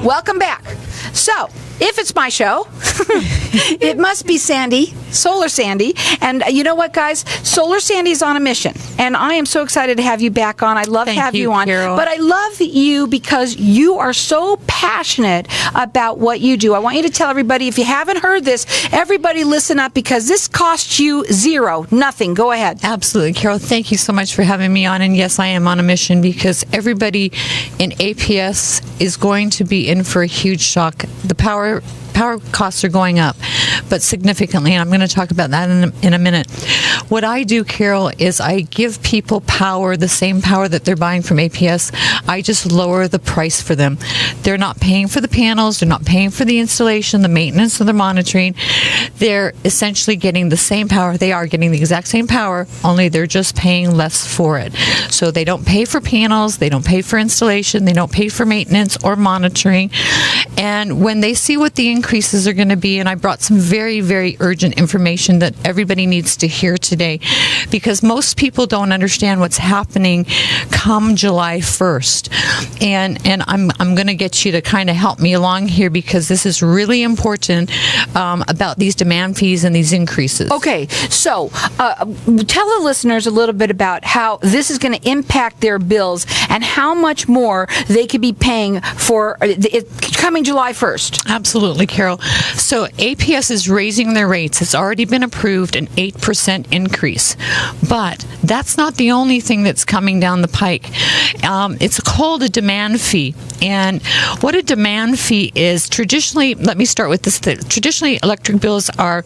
Welcome back. So, if it's my show, it must be Sandy, Solar Sandy. And you know what, guys? Solar Sandy's on a mission. And I am so excited to have you back on. I love to have you on. Carol. But I love you because you are so passionate about what you do. I want you to tell everybody, if you haven't heard this, everybody listen up, because this costs you zero, nothing. Go ahead. Absolutely, Carol. Thank you so much for having me on. And yes, I am on a mission because everybody in APS is going to be in for a huge shock. The power costs are going up, but significantly, and I'm going to talk about that in a minute. What I do, Carol, is I give people power, the same power that they're buying from APS. I just lower the price for them. They're not paying for the panels. They're not paying for the installation, the maintenance, or the monitoring. They're essentially getting the same power. They are getting the exact same power, only they're just paying less for it. So they don't pay for panels. They don't pay for installation. They don't pay for maintenance or monitoring. And when they see what the increases are going to be, and I brought some very, very urgent information that everybody needs to hear today, because most people don't understand what's happening come July 1st. And I'm going to get you to kind of help me along here, because this is really important about these demand fees and these increases. Okay, so tell the listeners a little bit about how this is going to impact their bills and how much more they could be paying for it coming July 1st. Absolutely, Carol. So APS is raising their rates. It's already been approved, an 8% increase. But that's not the only thing that's coming down the pike. It's called a demand fee. And what a demand fee is, traditionally, let me start with this. Traditionally, electric bills are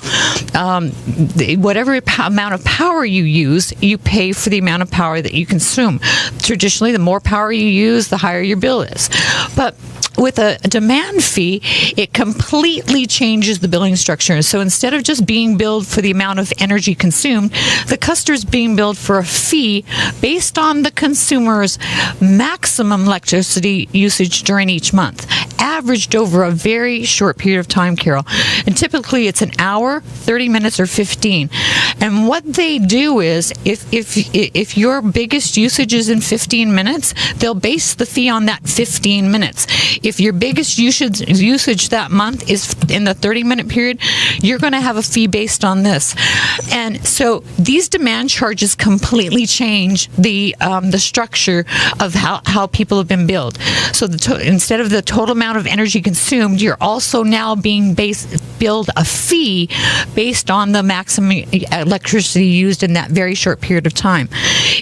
whatever amount of power you use, you pay for the amount of power that you consume. Traditionally, the more power you use, the higher your bill is. But with a demand fee, it completely changes the billing structure. So instead of just being billed for the amount of energy consumed, the customer is being billed for a fee based on the consumer's maximum electricity usage during each month, averaged over a very short period of time, Carol. And typically it's an hour, 30 minutes, or 15. And what they do is, if your biggest usage is in 15 minutes, they'll base the fee on that 15 minutes. If your biggest usage that month is in the 30-minute period, you're going to have a fee based on this. And so these demand charges completely change the structure of how people have been billed. So instead of the total amount of energy consumed, you're also now being billed a fee based on the maximum electricity used in that very short period of time.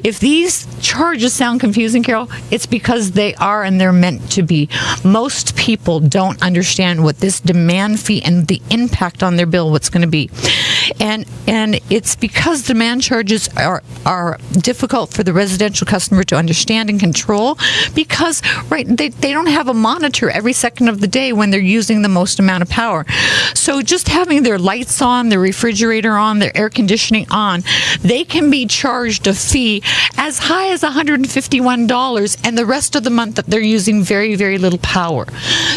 If these charges sound confusing, Carol, it's because they are, and they're meant to be. Most people don't understand what this demand fee and the impact on their bill, what's going to be. And it's because demand charges are difficult for the residential customer to understand and control, because they don't have a monitor every second of the day when they're using the most amount of power. So just having their lights on, their refrigerator on, their air conditioning on, they can be charged a fee as high as $151, and the rest of the month that they're using very, very little power.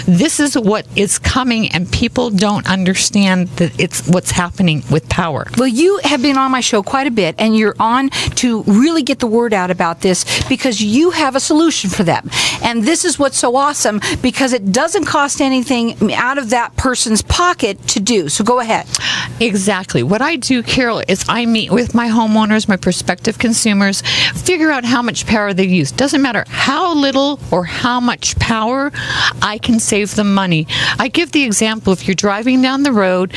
This is what is coming, and people don't understand that it's what's happening with power. Well, you have been on my show quite a bit, and you're on to really get the word out about this, because you have a solution for them. And this is what's so awesome, because it doesn't cost anything out of that person's pocket to do. So go ahead. Exactly. What I do, Carol, is I meet with my homeowners, my prospective consumers, figure out how much power they use. Doesn't matter how little or how much power, I can save them money. I give the example, if you're driving down the road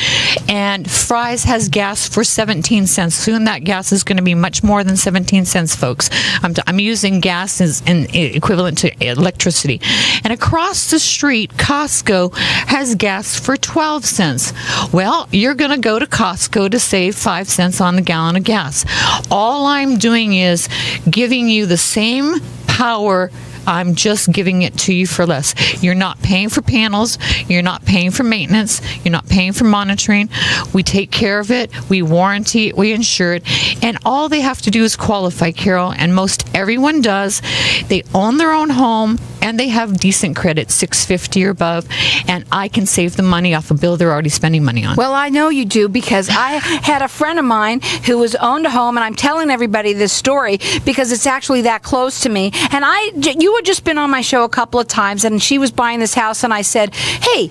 and Fry's has gas for 17 cents, soon that gas is going to be much more than 17 cents, folks. I'm using gas as equivalent to electricity. And across the street, Costco has gas for 12 cents. Well, you're going to go to Costco to save 5 cents on the gallon of gas. All I'm doing is giving you the same power. I'm just giving it to you for less. You're not paying for panels. You're not paying for maintenance. You're not paying for monitoring. We take care of it. We warranty it. We insure it. And all they have to do is qualify, Carol. And most everyone does. They own their own home. and they have decent credit, 650 or above, and I can save the money off a bill they're already spending money on. Well, I know you do, because I had a friend of mine who was owned a home, and I'm telling everybody this story because it's actually that close to me. And you had just been on my show a couple of times, and she was buying this house, and I said, "Hey,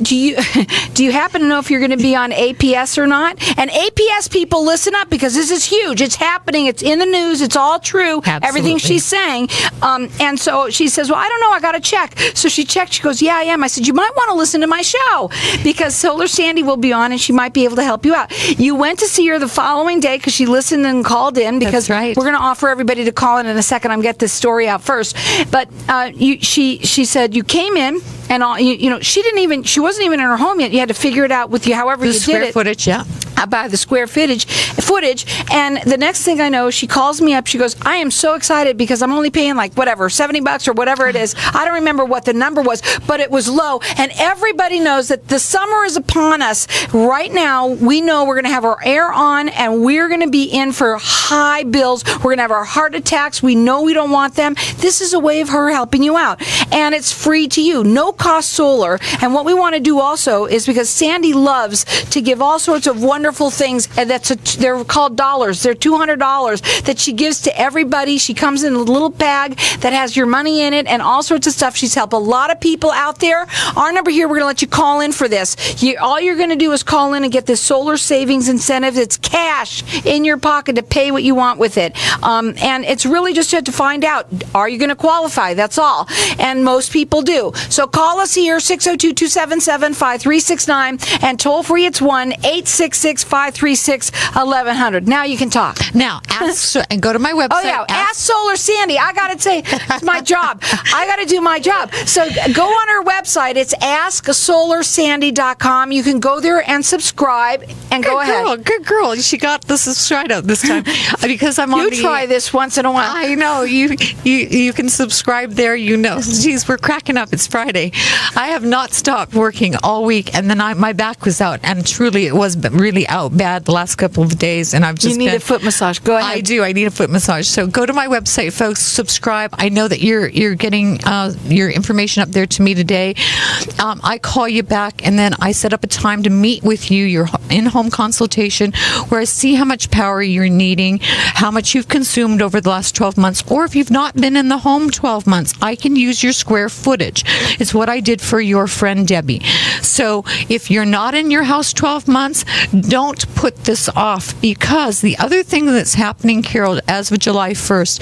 do you happen to know if you're going to be on APS or not?" And APS people, listen up, because this is huge. It's happening. It's in the news. It's all true. Absolutely. Everything she's saying. And so she says, "Well, I don't know. I got to check." So she checked. She goes, "Yeah, I am." I said, "You might want to listen to my show, because Solar Sandy will be on, and she might be able to help you out." You went to see her the following day because she listened and called in, because That's right. we're going to offer everybody to call in a second. I'm get this story out first. But she said you came in, and she wasn't even in her home yet. You had to figure it out with you, however you The did square it. footage, yeah. By the square footage, and the next thing I know, she calls me up. She goes, "I am so excited because I'm only paying like whatever, $70 or whatever it is. I don't remember what the number was, but it was low." And everybody knows that the summer is upon us. Right now, we know we're going to have our air on, and we're going to be in for high bills. We're going to have our heart attacks. We know we don't want them. This is a way of her helping you out, and it's free to you, no cost solar. And what we want to do also is, because Sandy loves to give all sorts of wonderful things, and they're called dollars. They're $200 that she gives to everybody. She comes in a little bag that has your money in it and all sorts of stuff. She's helped a lot of people out there. Our number here, we're going to let you call in for this. All you're going to do is call in and get this solar savings incentive. It's cash in your pocket to pay what you want with it. And it's really just to find out, are you going to qualify? That's all. And most people do. So call us here, 602-277-5369, and toll free, it's 1-866-536-1100. Now you can talk. Now, and go to my website. Oh, yeah. Ask Solar Sandy. I got to say, it's my job. I got to do my job. So go on her website. It's AskSolarSandy.com. You can go there and subscribe, and go ahead. Good girl. She got the subscribe out this time because I'm on You try this once in a while. I know. You can subscribe there. Geez, we're cracking up. It's Friday. I have not stopped working all week, and then my back was out, and truly it was really out bad the last couple of days, and I've just You need a foot massage. Go ahead. I do. I need a foot massage. So go to my website, folks. Subscribe. I know that you're getting your information up there to me today. I call you back, and then I set up a time to meet with you, your in-home consultation, where I see how much power you're needing, how much you've consumed over the last 12 months, or if you've not been in the home 12 months, I can use your square footage. It's what I did for your friend Debbie. So if you're not in your house 12 months, don't put this off, because the other thing that's happening, Carol, as of July 1st,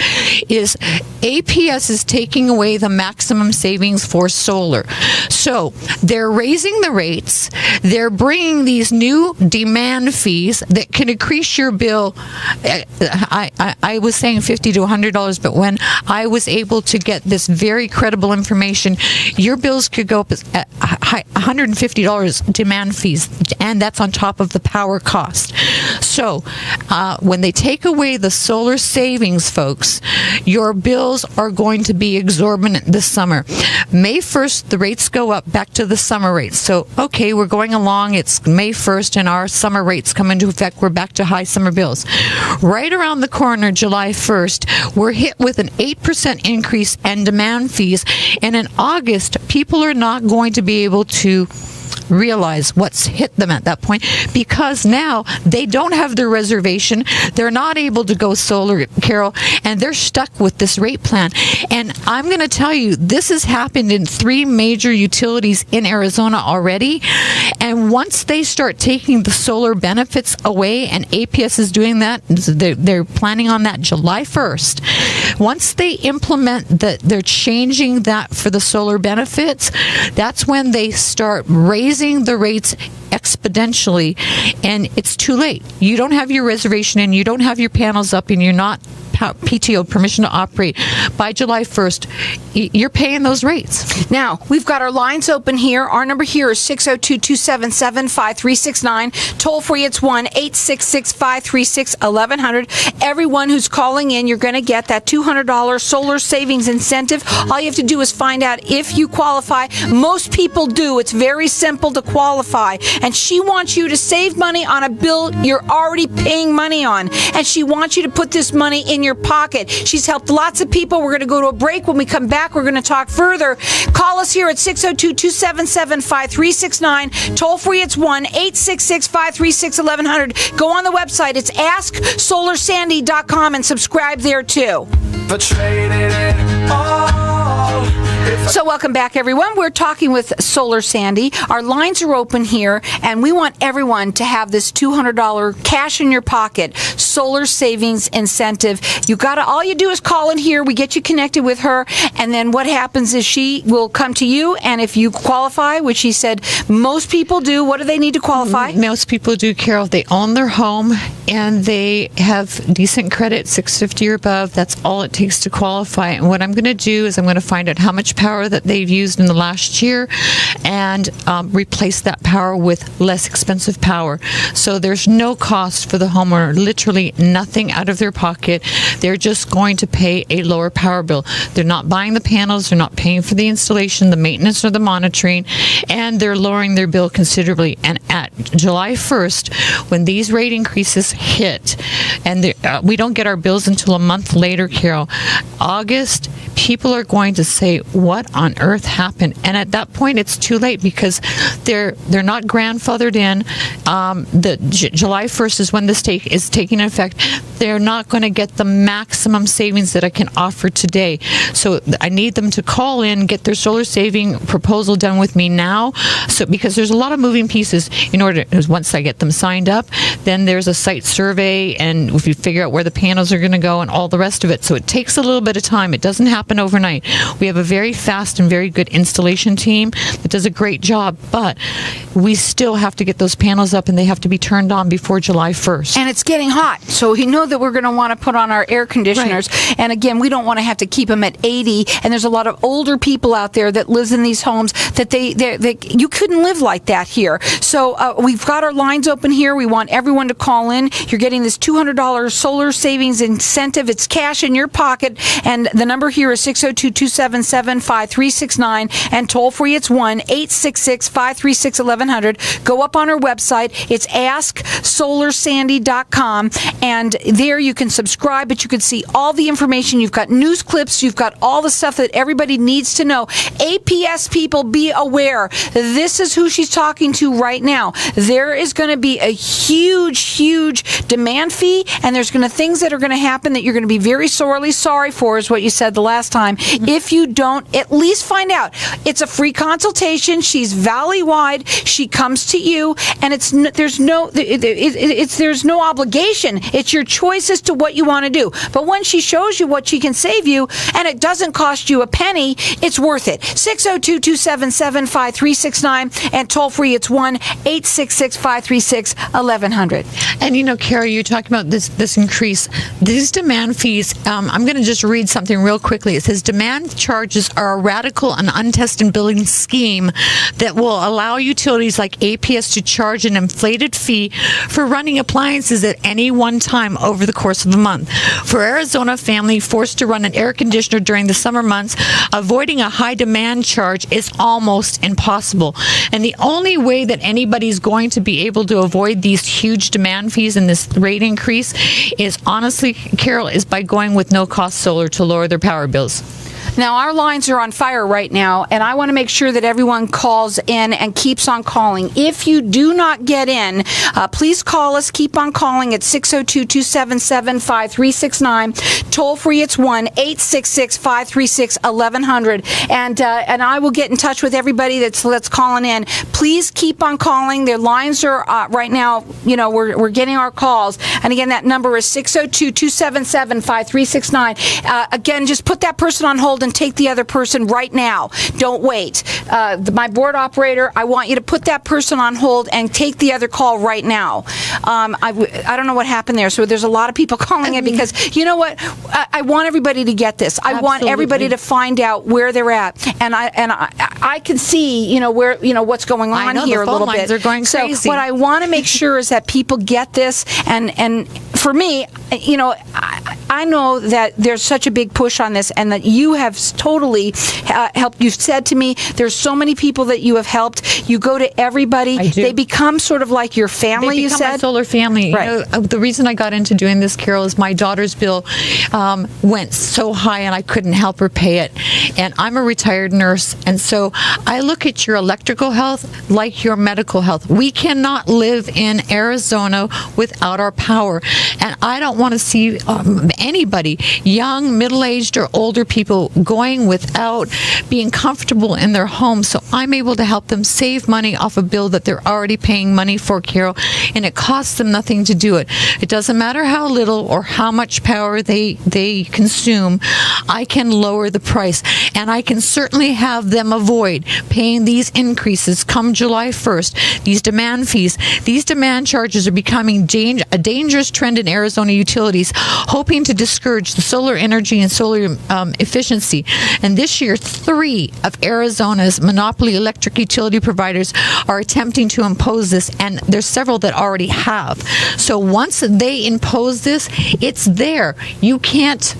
is APS is taking away the maximum savings for solar. So they're raising the rates. They're bringing these new demand fees that can increase your bill. I was saying $50 to $100, but when I was able to get this very credible information, your bills could go up at $150 demand fees, and that's on top of the power cost. So when they take away the solar savings, folks, your bills are going to be exorbitant this summer. May 1st, the rates go up back to the summer rates. So, okay, we're going along. It's May 1st, and our summer rates come into effect. We're back to high summer bills. Right around the corner, July 1st, we're hit with an 8% increase in demand fees. And in August, people are not going to be able to realize what's hit them at that point, because now they don't have their reservation. They're not able to go solar, Carol, and they're stuck with this rate plan. And I'm going to tell you, this has happened in 3 major utilities in Arizona already. And once they start taking the solar benefits away, and APS is doing that, they're planning on that July 1st. Once they implement that, they're changing that for the solar benefits, that's when they start raising the rates exponentially, and it's too late. You don't have your reservation and you don't have your panels up, and you're not PTO, permission to operate, by July 1st, you're paying those rates. Now, we've got our lines open here. Our number here is 602-277-5369. Toll free, it's 1-866-536-1100. Everyone who's calling in, you're going to get that $200 solar savings incentive. All you have to do is find out if you qualify. Most people do. It's very simple to qualify. And she wants you to save money on a bill you're already paying money on. And she wants you to put this money in your your pocket. She's helped lots of people. We're going to go to a break. When we come back, we're going to talk further. Call us here at 602-277-5369. Toll free, it's 1-866-536-1100. Go on the website. It's AskSolarSandy.com and subscribe there too. But traded it all. So welcome back, everyone. We're talking with Solar Sandy. Our lines are open here, and we want everyone to have this $200 cash in your pocket solar savings incentive. All you do is call in here. We get you connected with her, and then what happens is she will come to you, and if you qualify, which she said most people do, what do they need to qualify? Most people do, Carol. They own their home and they have decent credit, 650 or above. That's all it takes to qualify. And what I'm going to do is I'm going to find out how much power that they've used in the last year and replace that power with less expensive power. So there's no cost for the homeowner, literally nothing out of their pocket. They're just going to pay a lower power bill. They're not buying the panels, they're not paying for the installation, the maintenance, or the monitoring, and they're lowering their bill considerably. And at July 1st, when these rate increases hit, and we don't get our bills until a month later, Carol, August, people are going to say, what on earth happened? And at that point, it's too late because they're not grandfathered in. July 1st is when this is taking effect. They're not going to get the maximum savings that I can offer today. So I need them to call in, get their solar saving proposal done with me now. So because there's a lot of moving pieces in order, once I get them signed up, then there's a site survey, and if you figure out where the panels are going to go and all the rest of it. So it takes a little bit of time. It doesn't happen overnight. We have a very fast and very good installation team that does a great job, but we still have to get those panels up and they have to be turned on before July 1st. And it's getting hot, so you know that we're going to want to put on our air conditioners. Right. And again, we don't want to have to keep them at 80. And there's a lot of older people out there that lives in these homes that you couldn't live like that here. So we've got our lines open here. We want everyone to call in. You're getting this $200 solar savings incentive. It's cash in your pocket. And the number here is 602-277-5369. And toll free, it's 1-866-536-1100. Go up on our website. It's AskSolarSandy.com. And there you can subscribe, but you can see all the information. You've got news clips. You've got all the stuff that everybody needs to know. APS people, be aware. This is who she's talking to right now. There is going to be a huge demand fee, and there's going to things that are going to happen that you're going to be very sorely sorry for, is what you said the last time. If you don't at least find out. It's a free consultation. She's valley-wide. She comes to you, and there's no obligation. It's your choice as to what you want to do. But when she shows you what she can save you, and it doesn't cost you a penny, it's worth it. 602-277-5369, and toll free, it's 1-866-536-1100. And Carol, you're talking about this increase. These demand fees, I'm going to just read something real quickly. It says, demand charges are a radical and untested billing scheme that will allow utilities like APS to charge an inflated fee for running appliances at any one time over the course of a month. For Arizona family forced to run an air conditioner during the summer months, avoiding a high demand charge is almost impossible. And the only way that anybody's going to be able to avoid these huge demand fees and this rate increase is, honestly, Carol, is by going with no-cost solar to lower their power bills. Now, our lines are on fire right now, and I want to make sure that everyone calls in and keeps on calling. If you do not get in, please call us. Keep on calling at 602-277-5369. Toll free, it's 1-866-536-1100. And I will get in touch with everybody that's calling in. Please keep on calling. Their lines are right now, we're getting our calls. And again, that number is 602-277-5369. Again, just put that person on hold and take the other person right now. Don't wait. My board operator, I want you to put that person on hold and take the other call right now. I don't know what happened there. So there's a lot of people calling in because, you know what? I want everybody to get this. I want everybody to find out where they're at. And I can see, where, what's going on here a little bit. Are going crazy. So what I want to make sure is that people get this. And for me, I know that there's such a big push on this, and that you have totally helped. You've said to me, there's so many people that you have helped. You go to everybody. I do. They become sort of like your family, They you become my said? solar family. Right. You know, the reason I got into doing this, Carol, is my daughter's bill went so high and I couldn't help her pay it. And I'm a retired nurse, and so I look at your electrical health like your medical health. We cannot live in Arizona without our power, and I don't want to see anybody, young, middle-aged, or older people, going without being comfortable in their home. So I'm able to help them save money off a bill that they're already paying money for, Carol, and it costs them nothing to do it. It doesn't matter how little or how much power they consume. I can lower the price, and I can certainly have them avoid paying these increases come July 1st. These demand fees, these demand charges are becoming a dangerous trend in Arizona utilities, hoping to discourage the solar energy and solar efficiency. And this year, 3 of Arizona's monopoly electric utility providers are attempting to impose this, and there's several that already have. So once they impose this, it's there. You can't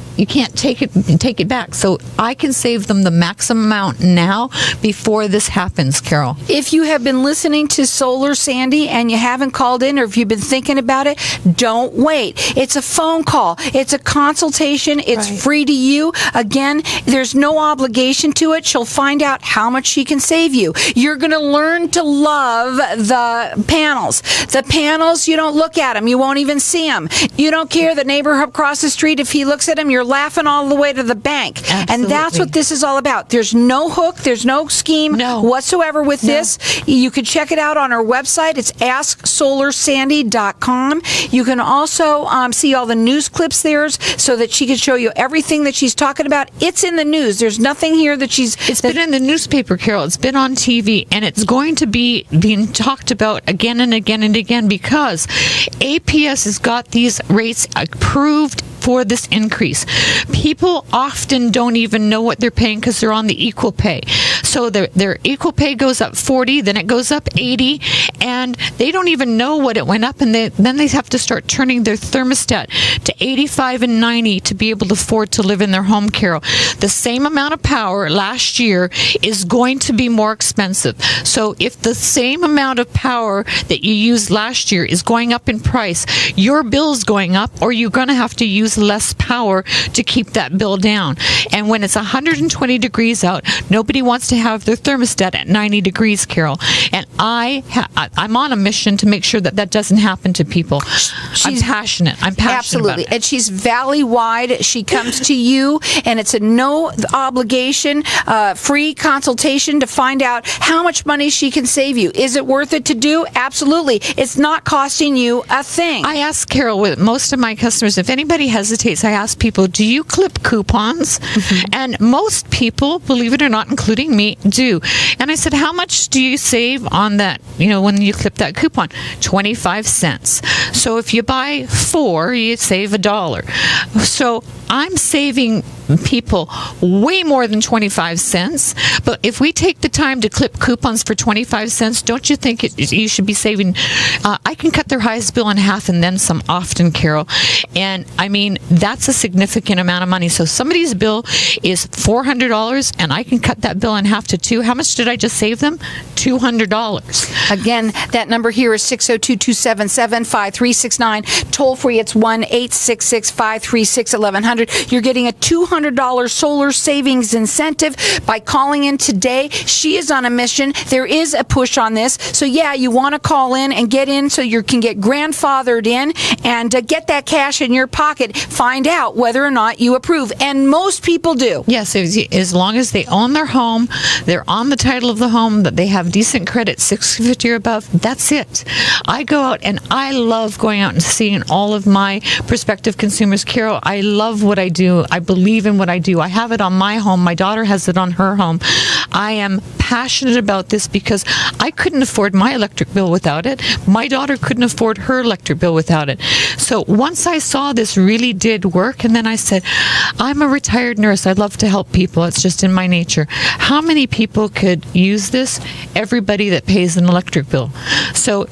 take it back. So I can save them the maximum amount now before this happens, Carol. If you have been listening to Solar Sandy and you haven't called in, or if you've been thinking about it, don't wait. It's a phone call. It's a consultation. It's Right. free to you. Again, there's no obligation to it. She'll find out how much she can save you. You're going to learn to love the panels. The panels, you don't look at them. You won't even see them. You don't care the neighbor across the street, if he looks at them, you're laughing all the way to the bank. And that's Absolutely. what this is all about. There's no hook. There's no scheme No. whatsoever with this. You can check it out on our website. It's AskSolarSandy.com. You can also see all the news clips there so that she can show you everything that she's talking about. It's in the news. There's nothing here that she's... It's been in the newspaper, Carol. It's been on TV, and it's going to be being talked about again and again and again because APS has got these rates approved for this increase. People often don't even know what they're paying because they're on the equal pay. So their equal pay goes up 40, then it goes up 80, and they don't even know what it went up, and then they have to start turning their thermostat to 85 and 90 to be able to afford to live in their home, Carol. The same amount of power last year is going to be more expensive. So if the same amount of power that you used last year is going up in price, your bill's going up, or you're going to have to use less power to keep that bill down. And when it's 120 degrees out, nobody wants to have their thermostat at 90 degrees, Carol. And I'm on a mission to make sure that doesn't happen to people. I'm passionate. Absolutely. About it. And she's valley-wide. She comes to you, and it's a no obligation, free consultation to find out how much money she can save you. Is it worth it to do? Absolutely. It's not costing you a thing. I ask Carol with most of my customers, if anybody hesitates, I ask people, do you clip coupons? And most people, believe it or not, including me, do. And I said, how much do you save on that, when you clip that coupon? 25 cents. So if you buy 4, you save $1. So I'm saving people way more than 25 cents. But if we take the time to clip coupons for 25 cents, don't you think you should be saving? I can cut their highest bill in half and then some often, Carol. And I mean, that's a significant amount of money. So somebody's bill is $400 and I can cut that bill in half to 2. How much did I just save them? $200. Again, that number here is 602-277-5369. Toll free, it's 1-866-536-1100. You're getting a $200 solar savings incentive by calling in today. She is on a mission. There is a push on this. So yeah, you want to call in and get in so you can get grandfathered in and get that cash in your pocket. Find out whether or not you approve. And most people do. Yes, as long as they own their home, they're on the title of the home, that they have decent credit, 650 or above, that's it. I go out and I love going out and seeing all of my prospective consumers. Carol, I love what I do. I believe in what I do. I have it on my home. My daughter has it on her home. I am passionate about this because I couldn't afford my electric bill without it. My daughter couldn't afford her electric bill without it. So once I saw this really did work, and then I said, I'm a retired nurse. I'd love to help people. It's just in my nature. How many people could use this? Everybody that pays an electric bill. So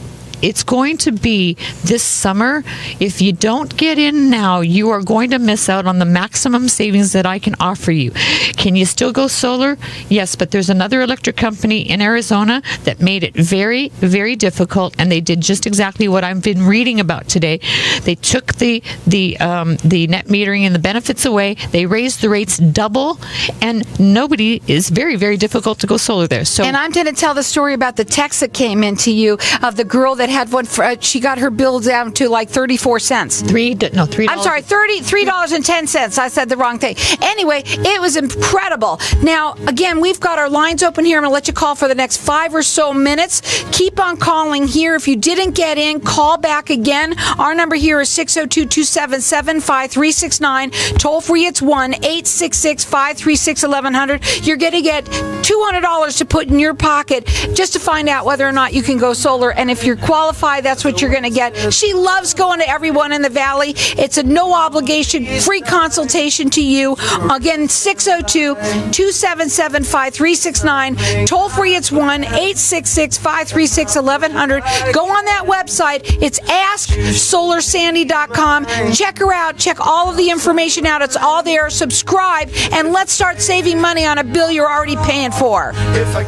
it's going to be this summer. If you don't get in now, you are going to miss out on the maximum savings that I can offer you. Can you still go solar? Yes, but there's another electric company in Arizona that made it very, very difficult, and they did just exactly what I've been reading about today. They took the net metering and the benefits away. They raised the rates double, and nobody is very, very difficult to go solar there. So, And I'm going to tell the story about the text that came into you of the girl that had one. She got her bill down to like 34 cents. $3. I'm sorry, $3.10. I said the wrong thing. Anyway, it was incredible. Now, again, we've got our lines open here. I'm going to let you call for the next 5 or so minutes. Keep on calling here. If you didn't get in, call back again. Our number here is 602-277-5369. Toll free, it's 1-866-536-1100. You're going to get $200 to put in your pocket just to find out whether or not you can go solar. And if you're qualified, that's what you're going to get. She loves going to everyone in the Valley. It's a no obligation, free consultation to you. Again, 602-277-5369. Toll free, it's 1-866-536-1100. Go on that website. It's AskSolarSandy.com. Check her out. Check all of the information out. It's all there. Subscribe, and let's start saving money on a bill you're already paying for. If I